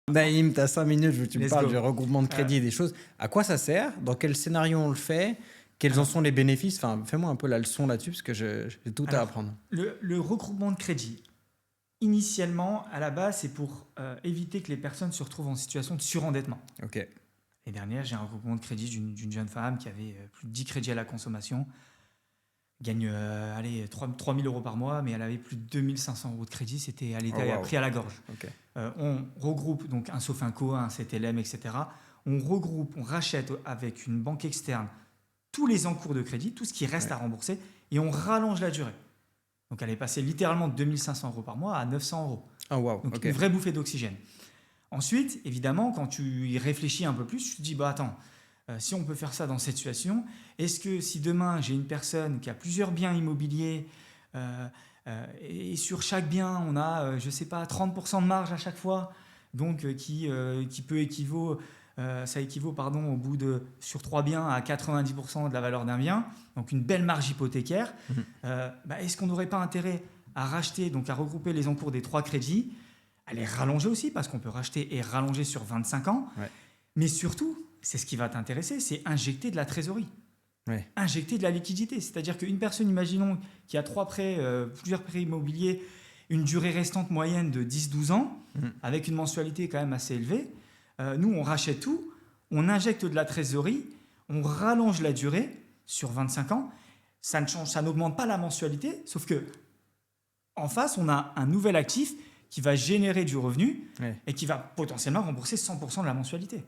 Naïm, tu as 5 minutes, je veux que tu me Let's parles go. du regroupement de crédit et des choses. À quoi ça sert? Dans quel scénario on le fait? Quels en sont les bénéfices? Enfin, fais-moi un peu la leçon là-dessus parce que j'ai tout à apprendre. Le regroupement de crédit, initialement, à la base, c'est pour éviter que les personnes se retrouvent en situation de surendettement. Ok. L'année dernière, j'ai un regroupement de crédit d'une jeune femme qui avait plus de 10 crédits à la consommation, gagne 3 000 euros par mois, mais elle avait plus de 2 500 euros de crédit, elle était pris à la gorge. Ok. On regroupe donc un Sofinco, un CTLM, etc. On regroupe, on rachète avec une banque externe tous les encours de crédit, tout ce qui reste à rembourser, et on rallonge la durée. Donc elle est passée littéralement de 2 500 euros par mois à 900 euros. Oh, wow. Donc Ok. une vraie bouffée d'oxygène. Ensuite, évidemment, quand tu y réfléchis un peu plus, tu te dis, attends, si on peut faire ça dans cette situation, est-ce que si demain j'ai une personne qui a plusieurs biens immobiliers et sur chaque bien on a, je sais pas, 30% de marge à chaque fois, donc qui peut ça équivaut au bout de sur 3 biens à 90% de la valeur d'un bien, donc une belle marge hypothécaire. Est-ce qu'on n'aurait pas intérêt à racheter, donc à regrouper les encours des 3 crédits, à les rallonger aussi, parce qu'on peut racheter et rallonger sur 25 ans, mais surtout, c'est ce qui va t'intéresser, c'est injecter de la trésorerie, injecter de la liquidité. C'est-à-dire qu'une personne, imaginons, qui a plusieurs prêts immobiliers, une durée restante moyenne de 10-12 ans, avec une mensualité quand même assez élevée, nous, on rachète tout, on injecte de la trésorerie, on rallonge la durée sur 25 ans, ça n'augmente pas la mensualité, sauf que en face, on a un nouvel actif qui va générer du revenu et qui va potentiellement rembourser 100% de la mensualité.